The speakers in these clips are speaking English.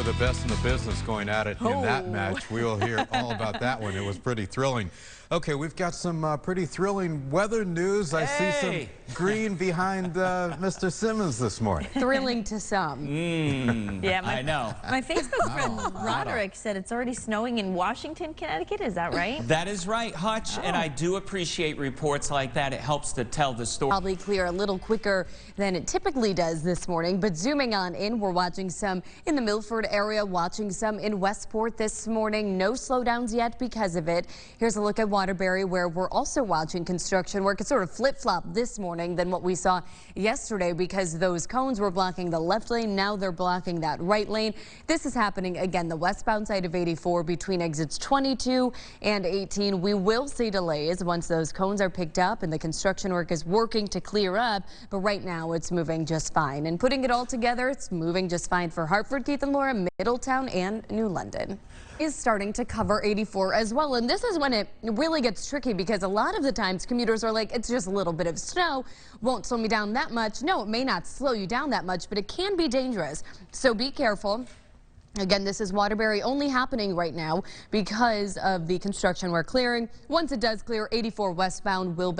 of the best in the business going at it in that match. We will hear all about that one. It was pretty thrilling. Okay, we've got some pretty thrilling weather news. I see some green behind Mr. Simmons this morning. Thrilling to some. Yeah, I know. My Facebook friend Roderick said it's already snowing in Washington, Connecticut. Is that right? That is right, Hutch, and I do appreciate reports like that. It helps to tell the story. Probably clear a little quicker than it typically does this morning, but zooming on in, we're watching some in the Milford area, watching some in Westport this morning. No slowdowns yet because of it. Here's a look at Waterbury, where we're also watching construction work. It's sort of flip-flop this morning than what we saw yesterday because those cones were blocking the left lane. Now they're blocking that right lane. This is happening again, the westbound side of 84 between exits 22 and 18. We will see delays once those cones are picked up and the construction work is working to clear up, but right now it's moving just fine. And putting it all together, it's moving just fine for Hartford, Keith and Laura, Middletown, and New London. Is starting to cover 84 as well, and this is when it really gets tricky because a lot of the times commuters are like, it's just a little bit of snow, won't slow me down that much. No, it may not slow you down that much, but it can be dangerous, so be careful. Again, this is Waterbury only happening right now because of the construction we're clearing. Once it does clear, 84 westbound will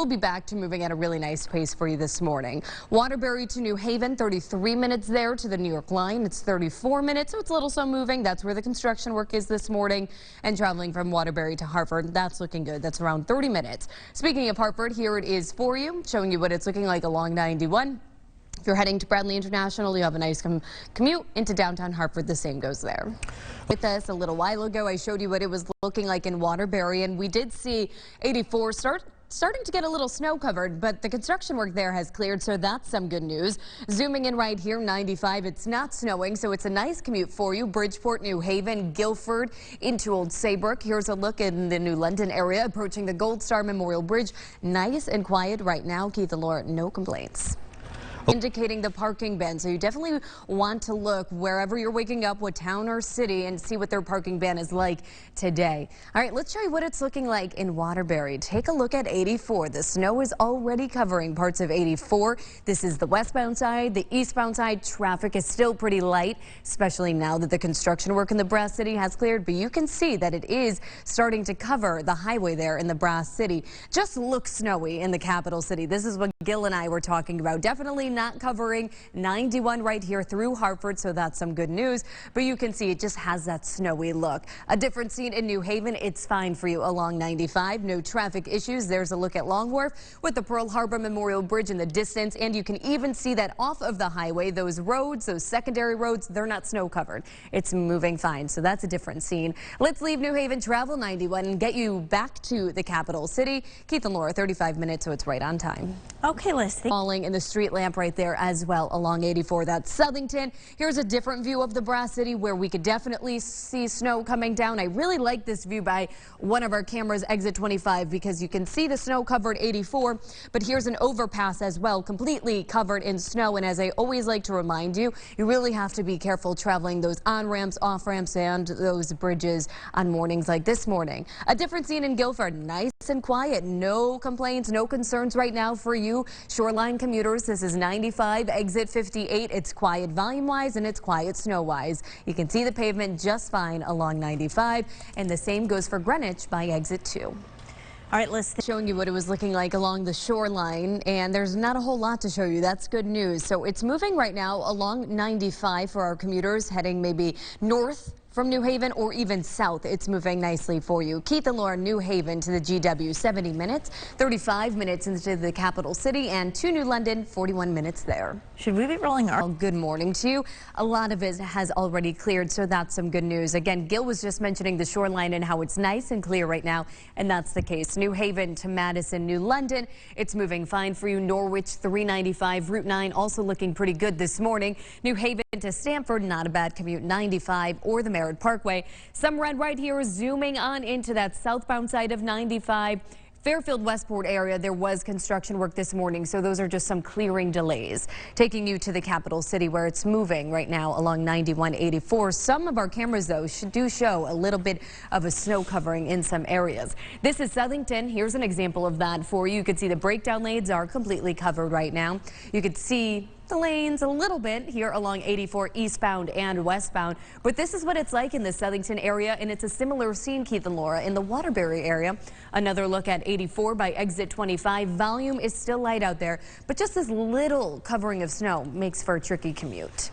be back to moving at a really nice pace for you this morning. Waterbury to New Haven, 33 minutes there to the New York line. It's 34 minutes, so it's a little slow moving. That's where the construction work is this morning. And traveling from Waterbury to Hartford, that's looking good. That's around 30 minutes. Speaking of Hartford, here it is for you, showing you what it's looking like along 91. If you're heading to Bradley International, you have a nice commute into downtown Hartford. The same goes there. With us a little while ago, I showed you what it was looking like in Waterbury, and we did see 84 starting to get a little snow covered, but the construction work there has cleared, so that's some good news. Zooming in right here, 95, it's not snowing, so it's a nice commute for you. Bridgeport, New Haven, Guilford, into Old Saybrook. Here's a look in the New London area, approaching the Gold Star Memorial Bridge. Nice and quiet right now. Keith and Laura, no complaints. Indicating the parking ban, so you definitely want to look wherever you're waking up, what town or city, and see what their parking ban is like today. All right, let's show you what it's looking like in Waterbury. Take a look at 84. The snow is already covering parts of 84. This is the westbound side. The eastbound side traffic is still pretty light, especially now that the construction work in the Brass City has cleared, but you can see that it is starting to cover the highway there in the Brass City. Just looks snowy in the capital city. This is what Gil and I were talking about. Definitely not covering 91 right here through Hartford, so that's some good news. But you can see it just has that snowy look. A different scene in New Haven. It's fine for you along 95. No traffic issues. There's a look at Long Wharf with the Pearl Harbor Memorial Bridge in the distance, and you can even see that off of the highway, those roads, those secondary roads, they're not snow covered. It's moving fine, so that's a different scene. Let's leave New Haven, travel 91, and get you back to the capital city. Keith and Laura, 35 minutes, so it's right on time. Okay, Liz. Falling in the street lamp right there as well along 84. That's Southington. Here's a different view of the Brass City where we could definitely see snow coming down. I really like this view by one of our cameras, exit 25, because you can see the snow covered 84, but here's an overpass as well, completely covered in snow. And as I always like to remind you, you really have to be careful traveling those on-ramps, off-ramps, and those bridges on mornings like this morning. A different scene in Guilford, nice and quiet. No complaints, no concerns right now for you shoreline commuters. This is 95, exit 58. It's quiet volume-wise and it's quiet snow-wise. You can see the pavement just fine along 95, and the same goes for Greenwich by exit 2. All right, let's showing you what it was looking like along the shoreline, and there's not a whole lot to show you. That's good news. So it's moving right now along 95 for our commuters heading maybe north from New Haven or even south. It's moving nicely for you. Keith and Laura, New Haven to the GW, 70 minutes, 35 minutes into the capital city, and to New London, 41 minutes there. Should we be rolling our... Good morning to you. A lot of it has already cleared, so that's some good news. Again, Gil was just mentioning the shoreline and how it's nice and clear right now, and that's the case. New Haven to Madison, New London, it's moving fine for you. Norwich, 395, Route 9 also looking pretty good this morning. New Haven to Stamford, not a bad commute, 95, or the Merritt Parkway. Some red right here, zooming on into that southbound side of 95. Fairfield Westport area, there was construction work this morning, so those are just some clearing delays. Taking you to the capital city where it's moving right now along 9184. Some of our cameras, though, do show a little bit of a snow covering in some areas. This is Southington. Here's an example of that for you. You can see the breakdown lanes are completely covered right now. You could see the lanes a little bit here along 84 eastbound and westbound. But this is what it's like in the Southington area, and it's a similar scene, Keith and Laura, in the Waterbury area. Another look at 84 by exit 25. Volume is still light out there, but just this little covering of snow makes for a tricky commute.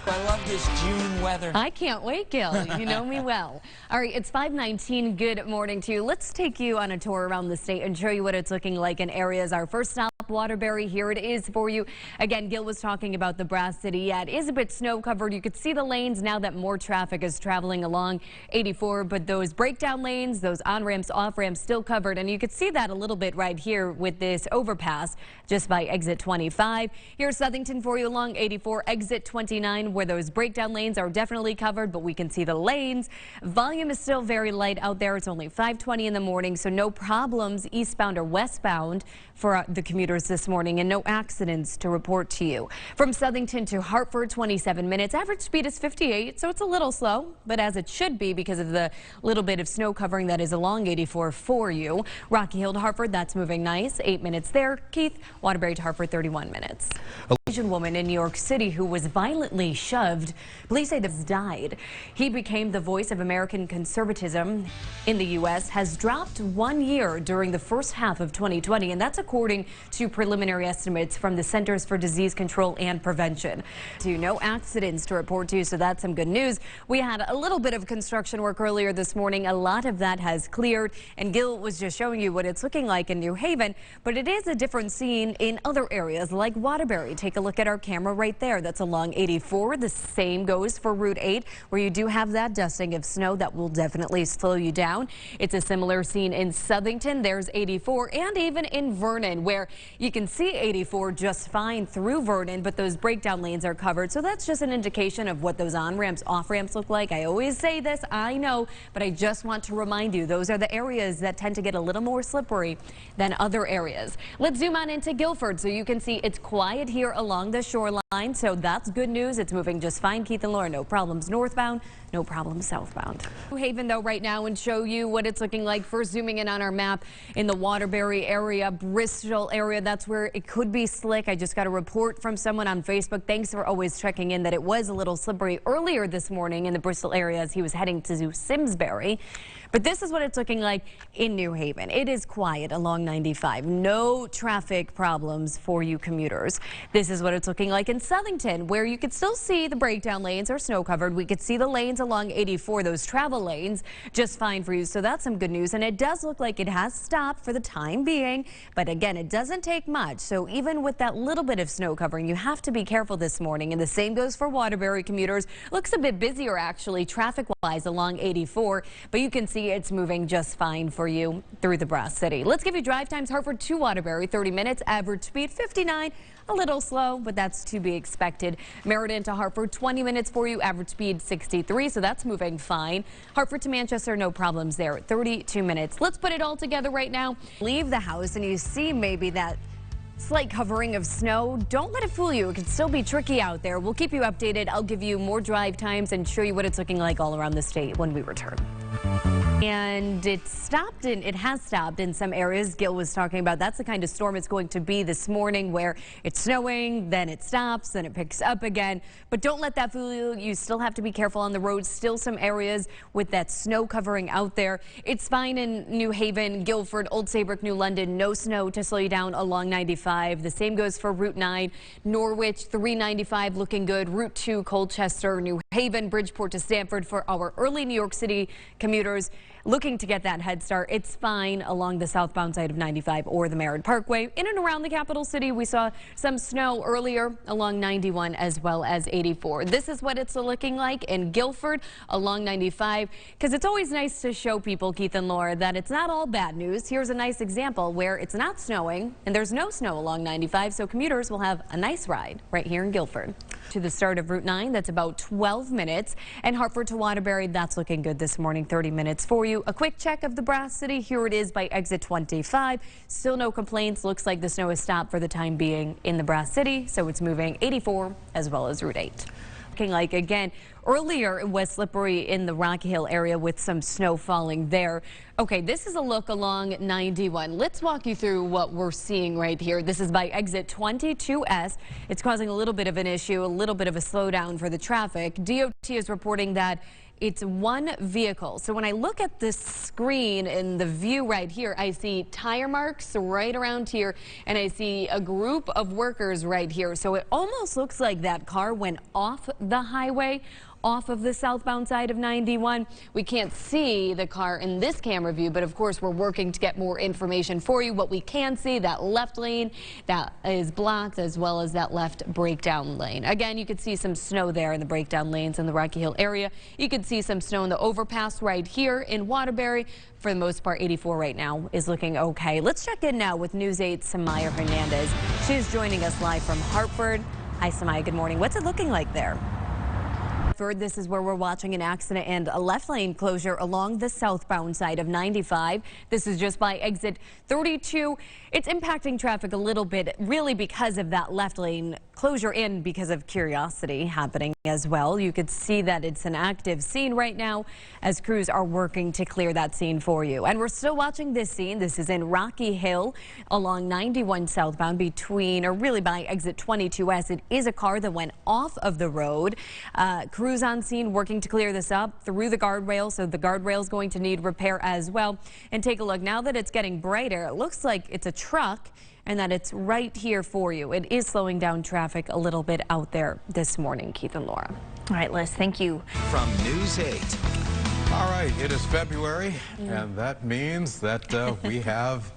I love this June weather. I can't wait, Gil. You know me well. All right, it's 5:19. Good morning to you. Let's take you on a tour around the state and show you what it's looking like in areas. Our first stop, Waterbury. Here it is for you. Again, Gil was talking about the Brass City. Yeah, it is a bit snow covered. You could see the lanes now that more traffic is traveling along 84, but those breakdown lanes, those on ramps, off ramps still covered. And you could see that a little bit right here with this overpass just by exit 25. Here's Southington for you along 84, exit 29, where those breakdown lanes are definitely covered, but we can see the lanes. Volume is still very light out there. It's only 5:20 in the morning, so no problems eastbound or westbound for the commuters this morning, and no accidents to report to you. From Southington to Hartford, 27 minutes. Average speed is 58, so it's a little slow, but as it should be because of the little bit of snow covering that is along 84 for you. Rocky Hill to Hartford, that's moving nice. 8 minutes there. Keith, Waterbury to Hartford, 31 minutes. Asian woman in New York City who was violently shoved. Police say this died. He became the voice of American conservatism in the U.S., has dropped 1 year during the first half of 2020, and that's according to preliminary estimates from the Centers for Disease Control and Prevention. No accidents to report to you, so that's some good news. We had a little bit of construction work earlier this morning. A lot of that has cleared, and Gil was just showing you what it's looking like in New Haven, but it is a different scene in other areas like Waterbury. Take a look at our camera right there. That's along 84. The same goes for Route 8, where you do have that dusting of snow that will definitely slow you down. It's a similar scene in Southington. There's 84, and even in Vernon, where you can see 84 just fine through Vernon, but those breakdown lanes are covered. So that's just an indication of what those on-ramps, off-ramps look like. I always say this, I know, but I just want to remind you, those are the areas that tend to get a little more slippery than other areas. Let's zoom on into Guilford so you can see it's quiet here along the shoreline. So that's good news. It's moving just fine, Keith and Laura. No problems northbound, no problems southbound. New Haven, though, right now, and show you what it's looking like. First, zooming in on our map in the Waterbury area, Bristol area. That's where it could be slick. I just got a report from someone on Facebook. Thanks for always checking in that it was a little slippery earlier this morning in the Bristol area as he was heading to Simsbury. But this is what it's looking like in New Haven. It is quiet along 95. No traffic problems for you commuters. This is what it's looking like in Southington, where you could still see the breakdown lanes are snow covered. We could see the lanes along 84, those travel lanes, just fine for you. So that's some good news. And it does look like it has stopped for the time being. But again, it doesn't take much. So even with that little bit of snow covering, you have to be careful this morning. And the same goes for Waterbury commuters. Looks a bit busier, actually, traffic-wise along 84. But you can see it's moving just fine for you through the Brass City. Let's give you drive times. Hartford to Waterbury, 30 minutes. Average speed 59. A little slow, but that's to be expected. Meriden to Hartford, 20 minutes for you. Average speed 63, so that's moving fine. Hartford to Manchester, no problems there. 32 minutes. Let's put it all together right now. Leave the house and you see maybe that slight covering of snow. Don't let it fool you. It can still be tricky out there. We'll keep you updated. I'll give you more drive times and show you what it's looking like all around the state when we return. And it has stopped in some areas. Gil was talking about that's the kind of storm it's going to be this morning, where it's snowing, then it stops, then it picks up again. But don't let that fool you. You still have to be careful on the roads. Still some areas with that snow covering out there. It's fine in New Haven, Guilford, Old Saybrook, New London. No snow to slow you down along 95. The same goes for Route 9, Norwich, 395 looking good. Route 2, Colchester, New Haven, Bridgeport to Stamford for our early New York City commuters looking to get that head start. It's fine along the southbound side of 95 or the Merritt Parkway. In and around the capital city, we saw some snow earlier along 91 as well as 84. This is what it's looking like in Guilford along 95, because it's always nice to show people, Keith and Laura, that it's not all bad news. Here's a nice example where it's not snowing and there's no snow along 95, so commuters will have a nice ride right here in Guilford. To the start of Route 9, that's about 12 minutes. And Hartford to Waterbury, that's looking good this morning, 30 minutes for you. A quick check of the Brass City. Here it is by exit 25. Still no complaints. Looks like the snow has stopped for the time being in the Brass City, so it's moving 84 as well as Route 8. Looking like, again, Earlier, it was slippery in the Rocky Hill area with some snow falling there. Okay, this is a look along 91. Let's walk you through what we're seeing right here. This is by exit 22S. It's causing a little bit of an issue, a little bit of a slowdown for the traffic. DOT is reporting that it's one vehicle. So when I look at this screen and the view right here, I see tire marks right around here, and I see a group of workers right here. So it almost looks like that car went off the highway, off of the southbound side of 91. We can't see the car in this camera view, but of course we're working to get more information for you. What we can see, that left lane that is blocked, as well as that left breakdown lane. Again, you could see some snow there in the breakdown lanes in the Rocky Hill area. You could see some snow in the overpass right here in Waterbury. For the most part, 84 right now is looking okay. Let's check in now with News 8's Samaya Hernandez. She's joining us live from Hartford. Hi, Samaya. Good morning. What's it looking like there? This is where we're watching an accident and a left lane closure along the southbound side of 95. This is just by exit 32. It's impacting traffic a little bit, really because of that left lane closure and because of curiosity happening as well. You could see that it's an active scene right now as crews are working to clear that scene for you. And we're still watching this scene. This is in Rocky Hill along 91 southbound between, or really by exit 22S. It is a car that went off of the road. Crews on scene working to clear this up through the guardrail, so the guardrail is going to need repair as well. And take a look, now that it's getting brighter, it looks like it's a truck and that it's right here for you. It is slowing down traffic a little bit out there this morning. Keith and Laura. All right, Liz, thank you. From News 8. All right, it is February, and that means that we have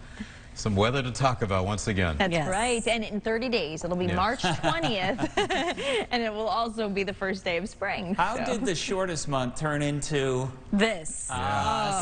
some weather to talk about once again. That's Yes. right. And in 30 days, it'll be March 20th. And it will also be the first day of spring. How did the shortest month turn into This.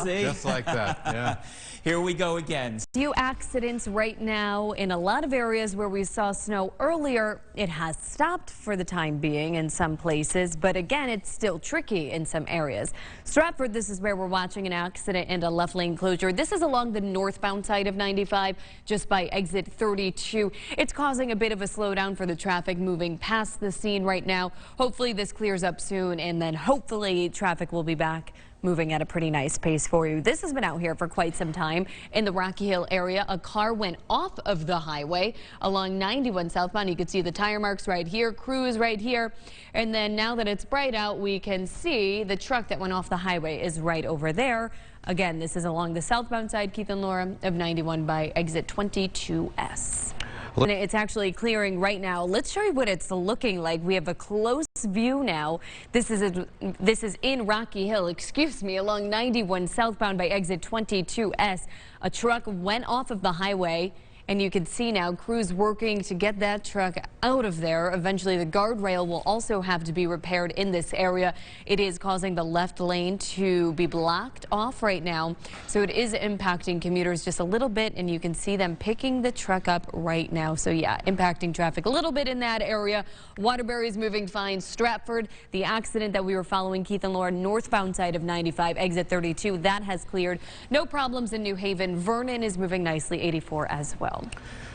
see? Just like that, yeah. Here we go again. Few accidents right now in a lot of areas where we saw snow earlier. It has stopped for the time being in some places, but again, it's still tricky in some areas. Stratford, this is where we're watching an accident and a left lane closure. This is along the northbound side of 95, just by exit 32. It's causing a bit of a slowdown for the traffic moving past the scene right now. Hopefully this clears up soon, and then hopefully traffic will be back moving at a pretty nice pace for you. This has been out here for quite some time. In the Rocky Hill area, a car went off of the highway along 91 southbound. You could see the tire marks right here, crews right here. And then now that it's bright out, we can see the truck that went off the highway is right over there. Again, this is along the southbound side, Keith and Laura, of 91 by exit 22S. And it's actually clearing right now. Let's show you what it's looking like. We have a close view now. This is in Rocky Hill, excuse me, along 91 southbound by exit 22S. A truck went off of the highway, and you can see now crews working to get that truck out of there. Eventually, the guardrail will also have to be repaired in this area. It is causing the left lane to be blocked off right now, so it is impacting commuters just a little bit, and you can see them picking the truck up right now. So yeah, impacting traffic a little bit in that area. Waterbury is moving fine. Stratford, the accident that we were following, Keith and Laura, northbound side of 95, exit 32, that has cleared. No problems in New Haven. Vernon is moving nicely, 84 as well.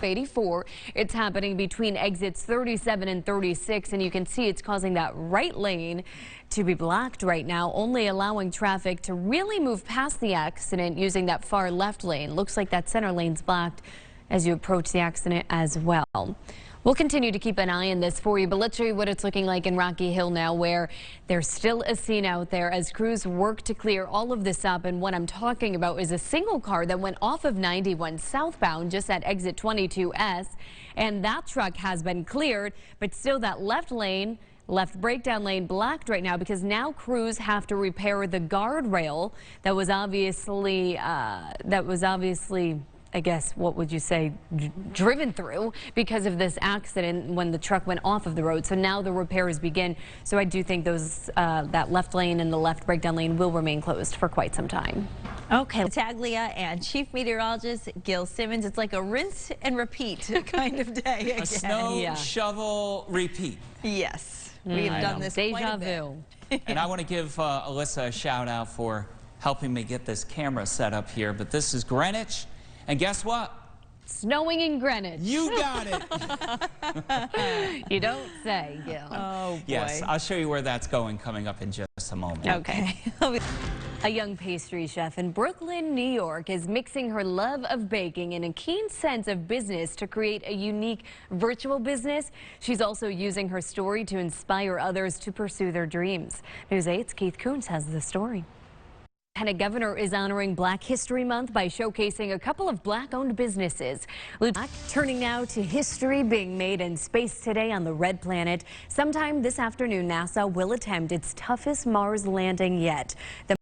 84, it's happening between exits 37 and 36, and you can see it's causing that right lane to be blocked right now, only allowing traffic to really move past the accident using that far left lane. Looks like that center lane's blocked as you approach the accident as well. We'll continue to keep an eye on this for you, but let's show you what it's looking like in Rocky Hill now, where there's still a scene out there as crews work to clear all of this up. And what I'm talking about is a single car that went off of 91 southbound just at exit 22S. And that truck has been cleared, but still that left lane, left breakdown lane blocked right now because now crews have to repair the guardrail that was obviously I guess, what would you say, driven through because of this accident when the truck went off of the road. So now the repairs begin. So I do think those that left lane and the left breakdown lane will remain closed for quite some time. Okay, Taglia and Chief Meteorologist Gil Simmons. It's like a rinse and repeat kind of day again. A snow shovel repeat. Yes, we've done this quite a bit. Deja vu. And I want to give Alyssa a shout out for helping me get this camera set up here. But this is Greenwich. And guess what? Snowing in Greenwich. You got it. You don't say, Gil. Oh, boy. Yes, I'll show you where that's going coming up in just a moment. Okay. A young pastry chef in Brooklyn, New York is mixing her love of baking and a keen sense of business to create a unique virtual business. She's also using her story to inspire others to pursue their dreams. News 8's Keith Coons has the story. Lieutenant Governor is honoring Black History Month by showcasing a couple of Black-owned businesses. Turning now to history being made in space today on the Red Planet. Sometime this afternoon, NASA will attempt its toughest Mars landing yet.